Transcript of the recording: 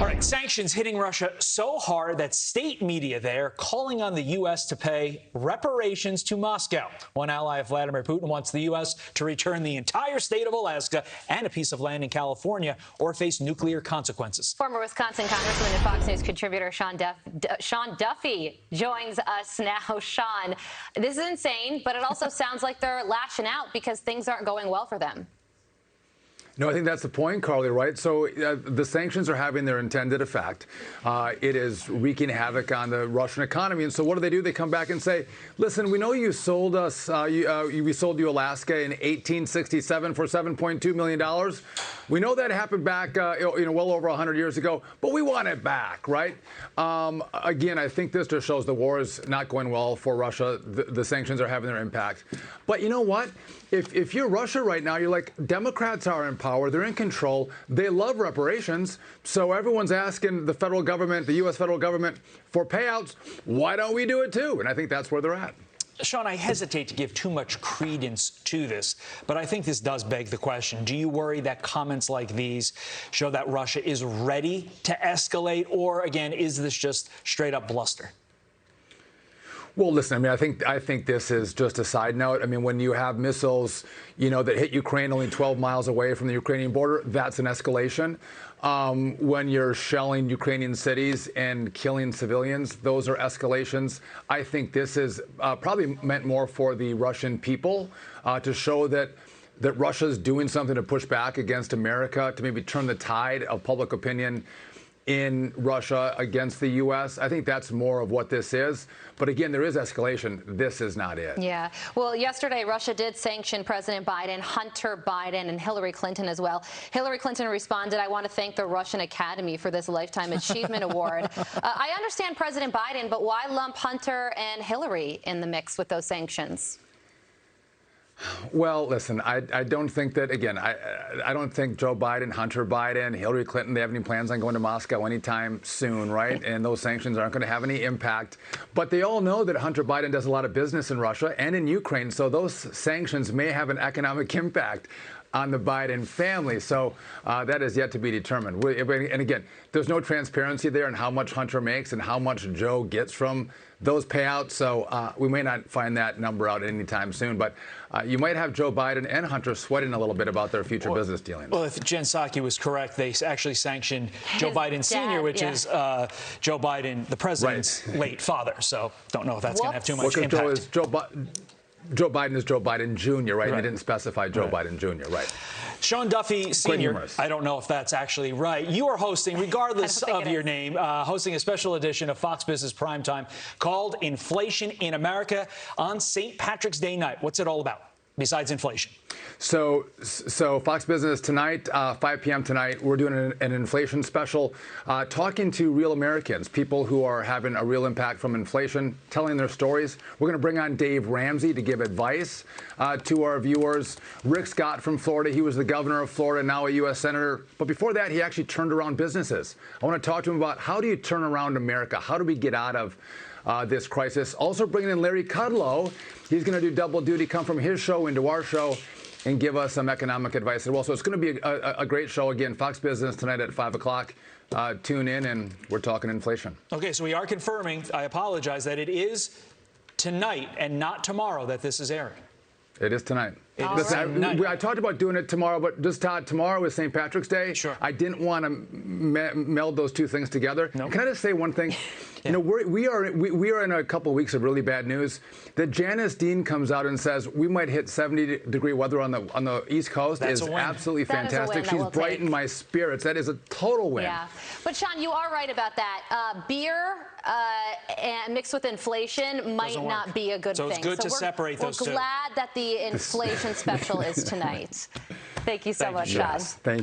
All right, sanctions hitting Russia so hard that state media there calling on the U.S. to pay reparations to Moscow. One ally of Vladimir Putin wants the U.S. to return the entire state of Alaska and a piece of land in California or face nuclear consequences. Former Wisconsin Congressman and Fox News contributor Sean Duffy joins us now. Sean, this is insane, but it also sounds like they're lashing out because things aren't going well for them. No, I think that's the point, Carly, right? So the sanctions are having their intended effect. It is wreaking havoc on the Russian economy. And so what do? They come back and say, listen, we know you sold us, we sold you Alaska in 1867 for $7.2 million. We know that happened back, well over 100 years ago, but we want it back, right? Again, I think this just shows the war is not going well for Russia. The sanctions are having their impact. But you know what? If you're Russia right now, you're like, Democrats are in power. They're in control. They love reparations. So everyone's asking the federal government, the U.S. federal government, for payouts. Why don't we do it, too? And I think that's where they're at. Sean, I hesitate to give too much credence to this, but I think this does beg the question. Do you worry that comments like these show that Russia is ready to escalate? Or, again, is this just straight up bluster? Well, listen, I mean, I think this is just a side note. I mean, when you have missiles, that hit Ukraine only 12 miles away from the Ukrainian border, that's an escalation. When you're shelling Ukrainian cities and killing civilians, those are escalations. I think this is probably meant more for the Russian people to show that Russia's doing something to push back against America, to maybe turn the tide of public opinion in Russia against the U.S. I think that's more of what this is. But again, there is escalation. This is not it. Yeah. Well, yesterday, Russia did sanction President Biden, Hunter Biden, and Hillary Clinton as well. Hillary Clinton responded, I want to thank the Russian Academy for this Lifetime Achievement Award. I understand President Biden, but why lump Hunter and Hillary in the mix with those sanctions? Well, listen, I don't think that, again, I don't think Joe Biden, Hunter Biden, Hillary Clinton, they have any plans on going to Moscow anytime soon, right? And those sanctions aren't going to have any impact. But they all know that Hunter Biden does a lot of business in Russia and in Ukraine, so those sanctions may have an economic impact on the Biden family. So that is yet to be determined. And again, there's no transparency there in how much Hunter makes and how much Joe gets from those payouts. So we may not find that number out anytime soon. But you might have Joe Biden and Hunter sweating a little bit about their future business dealings. Well, if Jen Psaki was correct, they actually sanctioned Joe Biden Sr., which is Joe Biden, the president's late father. So don't know if that's going to have too much impact. Joe Biden is Joe Biden Jr., right? They didn't specify Joe Biden Jr., right? Sean Duffy Sr., I don't know if that's actually right. You are hosting, regardless of your name, hosting a special edition of Fox Business Primetime called Inflation in America on St. Patrick's Day night. What's it all about besides inflation? So Fox Business tonight, 5 p.m. tonight, we're doing an inflation special, talking to real Americans, people who are having a real impact from inflation, telling their stories. We're going to bring on Dave Ramsey to give advice to our viewers. Rick Scott from Florida, he was the governor of Florida, now a U.S. senator. But before that, he actually turned around businesses. I want to talk to him about how do you turn around America? How do we get out of this crisis? Also bringing in Larry Kudlow. He's going to do double duty, come from his show into our show, and give us some economic advice as well. So it's going to be a great show. Again, Fox Business tonight at 5 o'clock. Tune in, and we're talking inflation. Okay, so we are confirming, I apologize, that it is tonight and not tomorrow that this is airing. It is tonight. Listen, I talked about doing it tomorrow, but just tomorrow is St. Patrick's Day. Sure. I didn't want to meld those two things together. Nope. Can I just say one thing? We are in a couple of weeks of really bad news. That Janice Dean comes out and says we might hit 70-degree weather on the East Coast is absolutely fantastic. She's brightened my spirits. That is a total win. Yeah, but Sean, you are right about that. Beer and mixed with inflation might not be a good thing. So it's good to separate those two. We're glad that the inflation special is tonight. Thank you so much, Sean. Thank you.